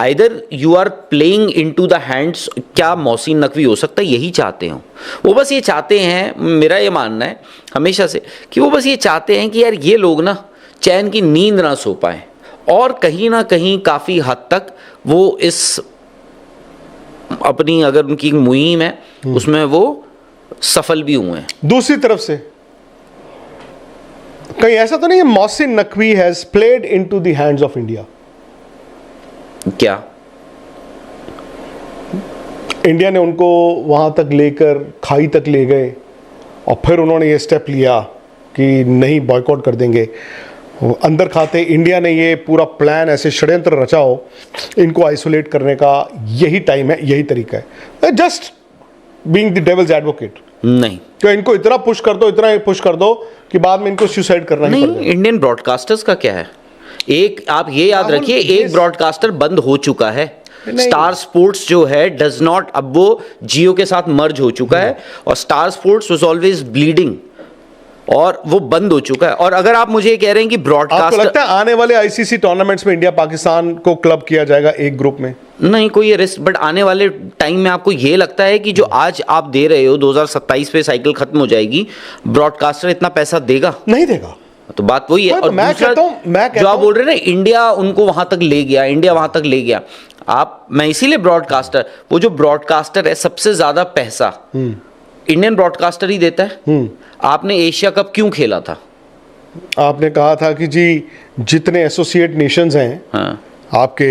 Either you are playing into the hands, क्या मोहसिन नकवी हो सकता है यही चाहते हो, वो बस ये चाहते हैं, मेरा ये मानना है हमेशा से कि वो बस ये चाहते हैं कि यार ये लोग ना चैन की नींद ना सो पाए, और कहीं ना कहीं काफ़ी हद तक वो इस अपनी अगर उनकी एक मुहिम है उसमें वो सफल भी हुए हैं। दूसरी तरफ से कहीं ऐसा तो नहीं है Mohsin Naqvi has played into the hands of India? क्या इंडिया ने उनको वहां तक लेकर खाई तक ले गए और फिर उन्होंने ये स्टेप लिया कि नहीं बॉयकॉट कर देंगे, अंदर खाते इंडिया ने ये पूरा प्लान ऐसे षड्यंत्र रचा हो इनको आइसोलेट करने का, यही टाइम है, यही तरीका है, just being the devil's advocate? नहीं, तो इनको इतना पुश कर दो, इतना पुश कर दो कि बाद में इनको सुसाइड करना ही पड़ जाए। इंडियन ब्रॉडकास्टर्स का क्या है, एक आप ये याद रखिए, एक ब्रॉडकास्टर बंद हो चुका है, स्टार स्पोर्ट्स जो है डज नॉट, अब वो जियो के साथ मर्ज हो चुका है और star sports was always bleeding और वो बंद हो चुका है। और अगर आप मुझे कह रहे हैं कि ब्रॉडकास्ट, आपको लगता है आने वाले आईसीसी टूर्नामेंट्स में इंडिया पाकिस्तान को क्लब किया जाएगा एक ग्रुप में? नहीं कोई रिस्क, बट आने वाले टाइम में आपको ये लगता है कि जो आज आप दे रहे हो 2027 पे साइकिल खत्म हो जाएगी, ब्रॉडकास्टर इतना पैसा देगा? नहीं देगा। तो बात वही है। तो और मैं कहता हूं जो आप बोल रहे हैं ना इंडिया उनको वहां तक ले गया, इंडिया वहां तक ले गया, मैं इसीलिए ब्रॉडकास्टर, वो जो ब्रॉडकास्टर है सबसे ज्यादा पैसा इंडियन ब्रॉडकास्टर ही देता है। आपने एशिया कप क्यों खेला था? आपने कहा था कि जी जितने एसोसिएट नेशंस हैं, हाँ, आपके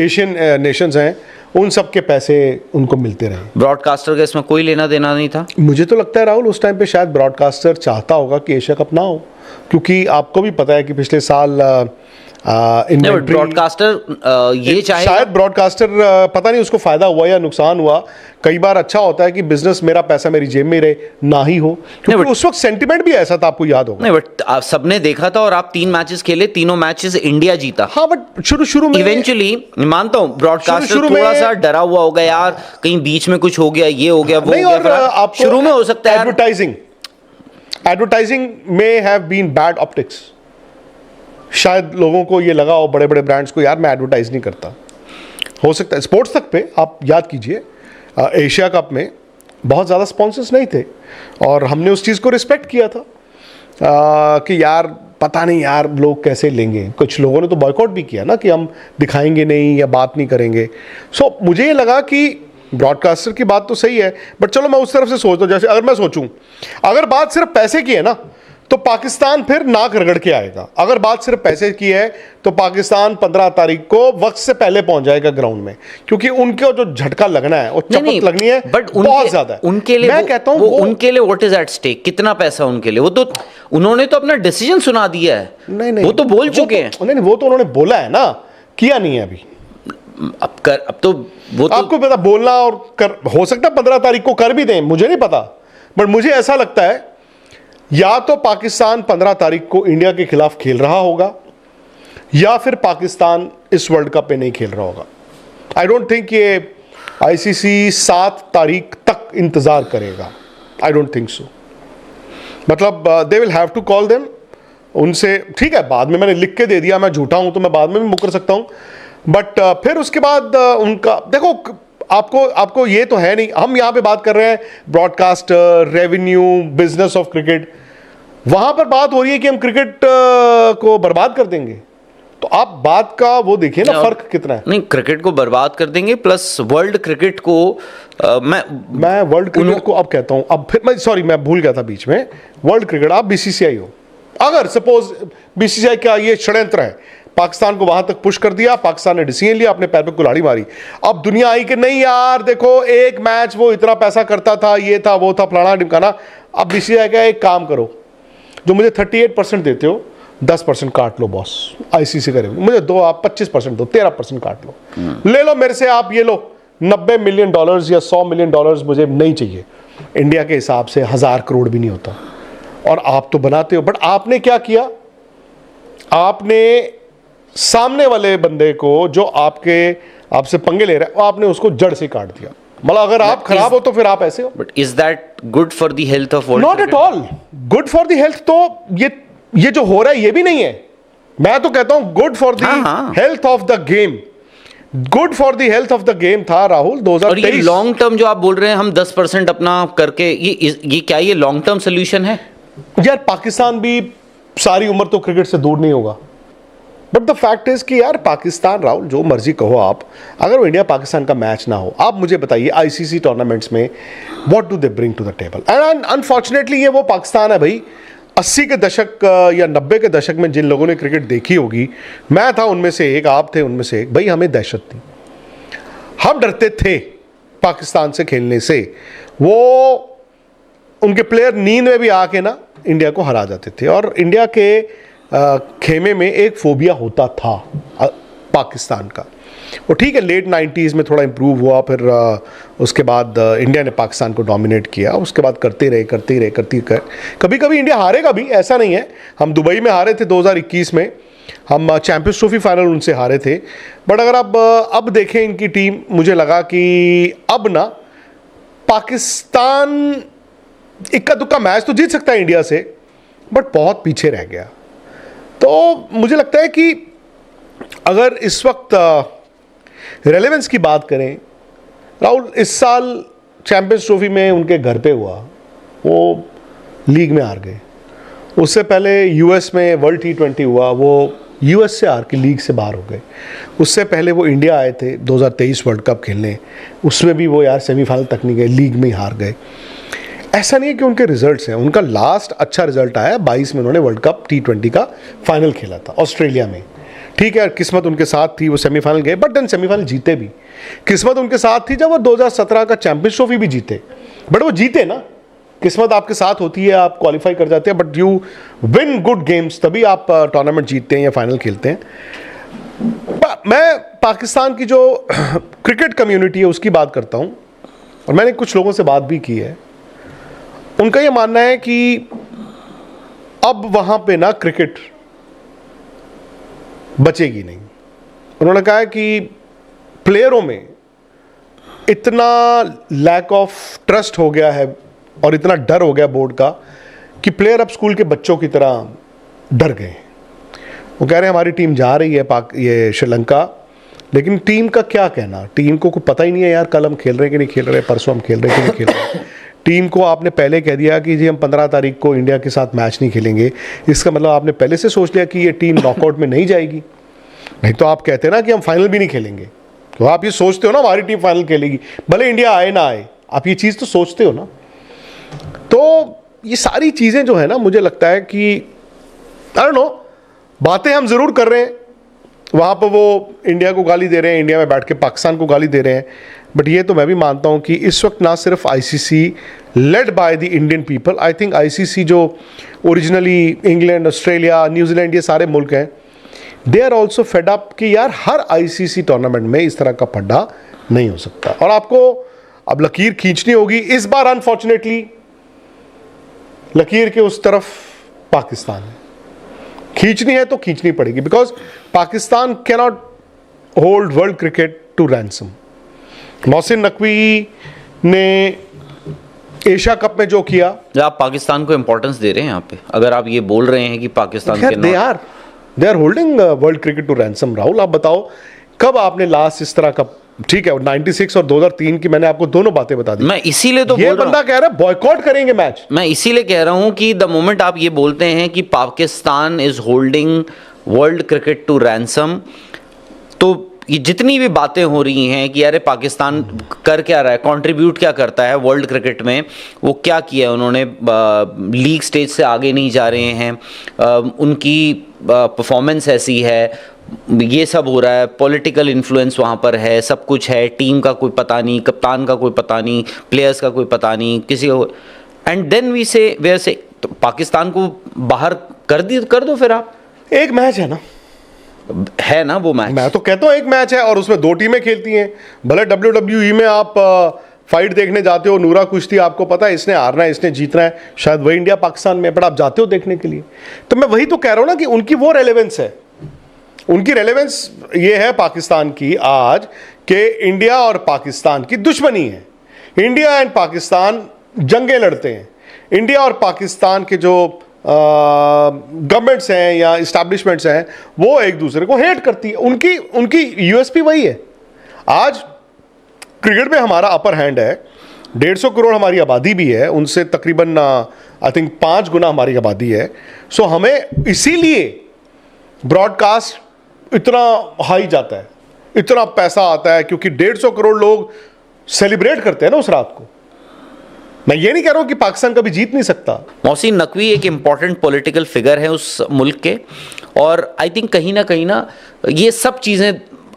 एशियन नेशंस हैं, उन सब के पैसे उनको मिलते रहे। ब्रॉडकास्टर का इसमें कोई लेना देना नहीं था। मुझे तो लगता है राहुल उस टाइम पे शायद ब्रॉडकास्टर चाहता होगा कि एशिया कप ना हो, क्योंकि आपको भी पता है कि पिछले साल ब्रॉडकास्टर ये चाहे, शायद ब्रॉडकास्टर पता नहीं उसको फायदा हुआ या नुकसान हुआ। कई बार अच्छा होता है कि बिजनेस, मेरा पैसा मेरी जेब में रहे, ना ही हो, क्योंकि उस वक्त सेंटिमेंट भी ऐसा था, आपको याद होगा। नहीं बट सबने देखा था और आप 3 मैचेस खेले, तीनों मैचेस इंडिया जीता। हाँ बट शुरू में इवेंचुअली मानता हूँ ब्रॉडकास्टर थोड़ा सा डरा हुआ होगा, यार कहीं बीच में कुछ हो गया, ये हो गया, वो हो गया, शुरू में हो सकता है। एडवर्टाइजिंग में हैव बीन बैड ऑप्टिक्स। शायद लोगों को ये लगा हो, बड़े बड़े ब्रांड्स को, यार मैं एडवर्टाइज नहीं करता। हो सकता है स्पोर्ट्स तक पे आप याद कीजिए, एशिया कप में बहुत ज़्यादा स्पॉन्सर्स नहीं थे और हमने उस चीज़ को रिस्पेक्ट किया था कि यार पता नहीं यार लोग कैसे लेंगे। कुछ लोगों ने तो बॉयकॉट भी किया ना कि हम दिखाएंगे नहीं या बात नहीं करेंगे। सो मुझे ये लगा कि ब्रॉडकास्टर की बात तो सही है, बट चलो मैं उस तरफ से सोचता हूँ, जैसे अगर मैं सोचूं अगर बात सिर्फ पैसे की है ना तो पाकिस्तान फिर नाक रगड़ के आएगा। अगर बात सिर्फ पैसे की है तो पाकिस्तान 15 तारीख को वक्त से पहले पहुंच जाएगा ग्राउंड में, क्योंकि उनके जो झटका लगना है, वो चपत लगनी है, बट बहुत ज्यादा है उनके लिए। मैं कहता हूं उनके लिए व्हाट इज एट स्टेक, कितना पैसा उनके लिए, वो तो उन्होंने तो अपना डिसीजन सुना दिया है। नहीं वो तो बोल चुके हैं। नहीं वो तो उन्होंने बोला है ना, किया नहीं है अभी। अब तो वो तो आपको पता बोलना और कर, हो सकता है 15 तारीख को कर भी दें, मुझे नहीं पता, बट मुझे ऐसा लगता है या तो पाकिस्तान 15 तारीख को इंडिया के खिलाफ खेल रहा होगा या फिर पाकिस्तान इस वर्ल्ड कप पे नहीं खेल रहा होगा। आई डोंट थिंक ये आईसीसी 7 तारीख तक इंतजार करेगा। I don't think so. मतलब they will have to call them. उनसे ठीक है, बाद में मैंने लिख के दे दिया, मैं झूठा हूं तो मैं बाद में भी मुकर सकता हूं, बट फिर उसके बाद उनका देखो, आपको ये तो है नहीं, हम यहां पे बात कर रहे हैं broadcaster, revenue, business of cricket. वहां पर बात हो रही है कि हम क्रिकेट को बर्बाद कर देंगे। तो आप बात का वो देखिए ना, फर्क कितना है। नहीं, क्रिकेट को बर्बाद कर देंगे प्लस वर्ल्ड क्रिकेट को मैं वर्ल्ड क्रिकेट को अब कहता हूं, अब फिर मैं सॉरी मैं भूल गया था बीच में। वर्ल्ड क्रिकेट, आप बीसीसीआई हो, अगर सपोज बीसीसीआई का ये षड्यंत्र है, पाकिस्तान को वहां तक पुश कर दिया, पाकिस्तान ने डिसीजन लिया, अपने पैर पे कुल्हाड़ी मारी, अब दुनिया आई कि नहीं यार देखो एक मैच वो इतना पैसा करता था, ये था वो था, फलाना ढिमकाना। अब बीसीसीआई का एक काम करो, जो मुझे 38% देते हो 10% काट लो बॉस, आईसीसी करे मुझे दो, आप 25% दो, 13% काट लो, ले लो मेरे से, आप ये लो $90 मिलियन या $100 मिलियन मुझे नहीं चाहिए। इंडिया के हिसाब से 1000 करोड़ भी नहीं होता, और आप तो बनाते हो। बट आपने क्या किया, आपने सामने वाले बंदे को जो आपसे पंगे ले रहा है, आपने उसको जड़ से काट दिया। मतलब अगर आप खराब हो तो फिर आप ऐसे हो। But is that good for the health of world? Not at all good for the health. तो ये जो हो रहा है ये भी नहीं है। मैं तो कहता हूं good for the health of the game. Good for the health of the game था राहुल और ये 2023। लॉन्ग टर्म जो आप बोल रहे हैं, हम 10% अपना करके, ये क्या ये लॉन्ग टर्म सोल्यूशन है? यार पाकिस्तान भी सारी उम्र तो क्रिकेट से दूर नहीं होगा, बट द फैक्ट इज कि यार पाकिस्तान, राहुल जो मर्जी कहो आप, अगर वो इंडिया पाकिस्तान का मैच ना हो, आप मुझे बताइए आईसीसी टूर्नामेंट्स में what do they bring to the table? And unfortunately ये वो पाकिस्तान है भाई 80 के दशक या 90 के दशक में जिन लोगों ने क्रिकेट देखी होगी, मैं था उनमें से एक, आप थे उनमें से एक, भाई हमें दहशत थी, हम डरते थे पाकिस्तान से खेलने से। वो उनके प्लेयर नींद में भी आके ना इंडिया को हरा जाते थे, और इंडिया के खेमे में एक फोबिया होता था पाकिस्तान का। वो ठीक है लेट 90s में थोड़ा इम्प्रूव हुआ, फिर उसके बाद इंडिया ने पाकिस्तान को डोमिनेट किया, उसके बाद करते रहे कभी कभी इंडिया हारेगा भी, ऐसा नहीं है। हम दुबई में हारे थे 2021 में, हम चैंपियंस ट्रॉफी फाइनल उनसे हारे थे, बट अगर आप अब देखें इनकी टीम, मुझे लगा कि अब ना पाकिस्तान इक्का दुक्का मैच तो जीत सकता है इंडिया से, बट बहुत पीछे रह गया। तो मुझे लगता है कि अगर इस वक्त रेलेवेंस की बात करें राहुल, इस साल चैंपियंस ट्रॉफी में उनके घर पे हुआ, वो लीग में हार गए। उससे पहले यूएस में वर्ल्ड T20 हुआ, वो यूएस से हार के लीग से बाहर हो गए। उससे पहले वो इंडिया आए थे 2023 वर्ल्ड कप खेलने, उसमें भी वो यार सेमीफाइनल तक नहीं गए, लीग में ही हार गए। ऐसा नहीं है कि उनके रिजल्ट्स हैं, उनका लास्ट अच्छा रिजल्ट आया 22 में, उन्होंने वर्ल्ड कप T20 का फाइनल खेला था ऑस्ट्रेलिया में। ठीक है किस्मत उनके साथ थी, वो सेमीफाइनल गए, बट देन सेमीफाइनल जीते भी। किस्मत उनके साथ थी जब वो 2017 का चैंपियंस ट्रॉफी भी जीते, बट वो जीते ना, किस्मत आपके साथ होती है, आप क्वालिफाई कर जाते हैं, but you win good games, तभी आप टूर्नामेंट जीतते हैं या फाइनल खेलते हैं। मैं पाकिस्तान की जो क्रिकेट कम्युनिटी है उसकी बात करता हूं, और मैंने कुछ लोगों से बात भी की है, उनका यह मानना है कि अब वहां पे ना क्रिकेट बचेगी नहीं। उन्होंने कहा है कि प्लेयरों में इतना लैक ऑफ ट्रस्ट हो गया है और इतना डर हो गया बोर्ड का कि प्लेयर अब स्कूल के बच्चों की तरह डर गए। वो कह रहे हैं हमारी टीम जा रही है ये श्रीलंका, लेकिन टीम का क्या कहना, टीम को कोई पता ही नहीं है यार कल हम खेल रहे हैं कि नहीं खेल रहे, परसों हम खेल रहे हैं कि नहीं खेल रहे। टीम को आपने पहले कह दिया कि जी हम 15 तारीख को इंडिया के साथ मैच नहीं खेलेंगे, इसका मतलब आपने पहले से सोच लिया कि ये टीम नॉकआउट में नहीं जाएगी। नहीं तो आप कहते ना कि हम फाइनल भी नहीं खेलेंगे, तो आप ये सोचते हो ना हमारी टीम फाइनल खेलेगी, भले इंडिया आए ना आए, आप ये चीज़ तो सोचते हो ना। तो ये सारी चीज़ें जो है ना, मुझे लगता है कि आई डोंट नो, बातें हम ज़रूर कर रहे हैं, वहाँ पर वो इंडिया को गाली दे रहे हैं, इंडिया में बैठ के पाकिस्तान को गाली दे रहे हैं, बट ये तो मैं भी मानता हूँ कि इस वक्त ना सिर्फ ICC led by the Indian people, I think ICC जो ओरिजिनली इंग्लैंड, ऑस्ट्रेलिया, न्यूजीलैंड, ये सारे मुल्क हैं, they are also fed up कि यार हर आईसीसी टूर्नामेंट में इस तरह का पड्डा नहीं हो सकता, और आपको अब लकीर खींचनी होगी। इस बार अनफॉर्चुनेटली लकीर के उस तरफ पाकिस्तान है, खींचनी है तो खींचनी पड़ेगी, because Pakistan cannot hold world cricket to ransom. Mohsin Naqvi ने एशिया कप में जो किया, आप पाकिस्तान को इंपॉर्टेंस दे रहे हैं यहाँ पे, अगर आप ये बोल रहे हैं कि पाकिस्तान के they are holding world cricket to ransom. Rahul आप बताओ कब आपने लास्ट इस तरह का, ठीक है 96 और 2003 की मैंने आपको दोनों बातें बता दी, मैं इसीलिए तो ये बंदा कह रहा है बॉयकॉट करेंगे मैच। मैं इसीलिए कह रहा हूं कि द मोमेंट आप ये बोलते हैं कि Pakistan is holding world cricket to ransom, तो ये जितनी भी बातें हो रही हैं कि अरे पाकिस्तान कर क्या रहा है, कंट्रीब्यूट क्या करता है वर्ल्ड क्रिकेट में, वो क्या किया उन्होंने, लीग स्टेज से आगे नहीं जा रहे हैं, उनकी परफॉर्मेंस ऐसी है, ये सब हो रहा है, पॉलिटिकल इन्फ्लुएंस वहाँ पर है, सब कुछ है, टीम का कोई पता नहीं, कप्तान का कोई पता नहीं, प्लेयर्स का कोई पता नहीं, किसी को, एंड देन वी से वेयर से, तो पाकिस्तान को बाहर कर दो फिर आप। एक मैच है ना वो मैच, मैं तो कहता हूँ एक मैच है, और उसमें 2 टीमें खेलती हैं। भले WWE में आप फाइट देखने जाते हो, नूरा कुश्ती, आपको पता है इसने हारना है इसने जीतना है, शायद वही इंडिया पाकिस्तान में, बट आप जाते हो देखने के लिए। तो मैं वही तो कह रहा हूँ ना कि उनकी वो रेलेवेंस है, उनकी रेलेवेंस ये है पाकिस्तान की आज कि इंडिया और पाकिस्तान की दुश्मनी है, इंडिया एंड पाकिस्तान जंगें लड़ते हैं, इंडिया और पाकिस्तान के जो गवर्नमेंट्स हैं या इस्टेब्लिशमेंट्स हैं वो एक दूसरे को हेट करती है, उनकी यूएसपी वही है। आज क्रिकेट में हमारा अपर हैंड है, 150 करोड़ हमारी आबादी भी है, उनसे तकरीबन आई थिंक 5 गुना हमारी आबादी है। सो हमें इसीलिए ब्रॉडकास्ट इतना हाई जाता है, इतना पैसा आता है, क्योंकि 150 करोड़ लोग सेलिब्रेट करते हैं ना उस रात को। मैं ये नहीं कह रहा हूं कि पाकिस्तान कभी जीत नहीं सकता। मोहसिन नकवी एक इम्पॉर्टेंट पॉलिटिकल फिगर है उस मुल्क के, और आई थिंक कहीं ना ये सब चीज़ें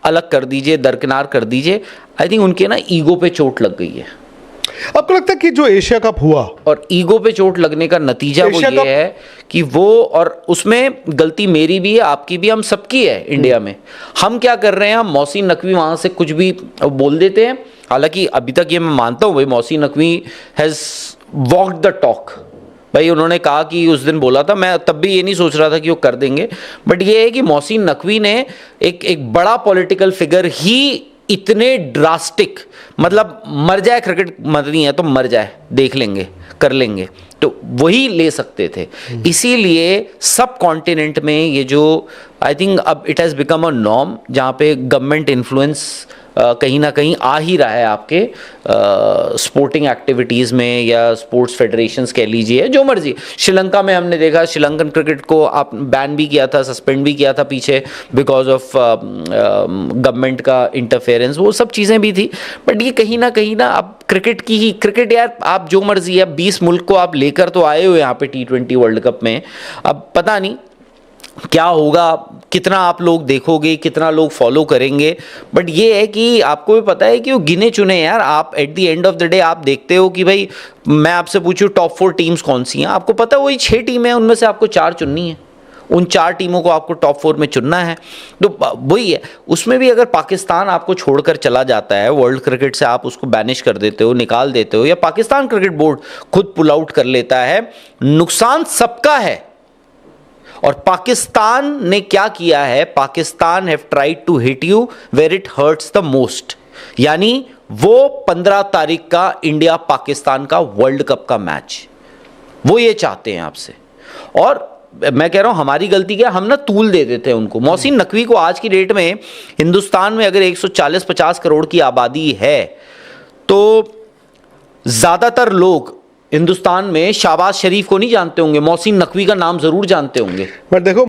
अलग कर दीजिए, दरकिनार कर दीजिए, आई थिंक उनके ना ईगो पे चोट लग गई है। आपको लगता है कि जो एशिया कप हुआ, और ईगो पे चोट लगने का नतीजा वो ये है कि वो, और उसमें गलती मेरी भी है, आपकी भी, हम सबकी है इंडिया में। हम क्या कर रहे हैं, हम मोहसिन नकवी वहाँ से कुछ भी बोल देते हैं। हालांकि अभी तक ये मैं मानता हूँ भाई Mohsin Naqvi has walked the talk. भाई उन्होंने कहा कि उस दिन बोला था, मैं तब भी ये नहीं सोच रहा था कि वो कर देंगे, बट ये है कि मोहसिन नकवी ने एक बड़ा पॉलिटिकल फिगर ही इतने ड्रास्टिक, मतलब मर जाए क्रिकेट, मरनी है तो मर जाए, देख लेंगे, कर लेंगे, तो वही ले सकते थे। इसीलिए सब कॉन्टिनेंट में ये जो आई थिंक अब it has become a norm, जहाँ पे गवर्नमेंट इन्फ्लुएंस कहीं ना कहीं आ ही रहा है आपके स्पोर्टिंग एक्टिविटीज़ में, या स्पोर्ट्स फेडरेशंस कह लीजिए, जो मर्जी। श्रीलंका में हमने देखा, श्रीलंकन क्रिकेट को आप बैन भी किया था, सस्पेंड भी किया था पीछे, बिकॉज ऑफ गवर्नमेंट का इंटरफेरेंस, वो सब चीज़ें भी थी। बट ये कहीं ना अब क्रिकेट की ही क्रिकेट, यार आप जो मर्जी है, 20 मुल्क को आप लेकर तो आए हो यहाँ पे T20 वर्ल्ड कप में। अब पता नहीं क्या होगा, कितना आप लोग देखोगे, कितना लोग फॉलो करेंगे, बट ये है कि आपको भी पता है कि वो गिने चुने यार। आप at the end of the day आप देखते हो कि भाई, मैं आपसे पूछूं टॉप 4 टीम्स कौन सी हैं, आपको पता है वही 6 टीमें हैं, उनमें से आपको 4 चुननी है। उन 4 टीमों को आपको टॉप 4 में चुनना है, तो वही है। उसमें भी अगर पाकिस्तान आपको छोड़कर चला जाता है वर्ल्ड क्रिकेट से, आप उसको बैनिश कर देते हो, निकाल देते हो, या पाकिस्तान क्रिकेट बोर्ड खुद पुल आउट कर लेता है, नुकसान सबका है। और पाकिस्तान ने क्या किया है, Pakistan have tried to hit you where it hurts the most, यानी वो 15 तारीख का इंडिया पाकिस्तान का वर्ल्ड कप का मैच, वो ये चाहते हैं आपसे। और मैं कह रहा हूं हमारी गलती क्या, हम ना तूल दे देते हैं उनको। मोहसिन नकवी को आज की डेट में हिंदुस्तान में अगर 140-50 करोड़ की आबादी है, तो ज्यादातर लोग हिंदुस्तान में शाहबाज शरीफ को नहीं जानते होंगे, मोहसिन नकवी का नाम जरूर जानते होंगे। बट देखो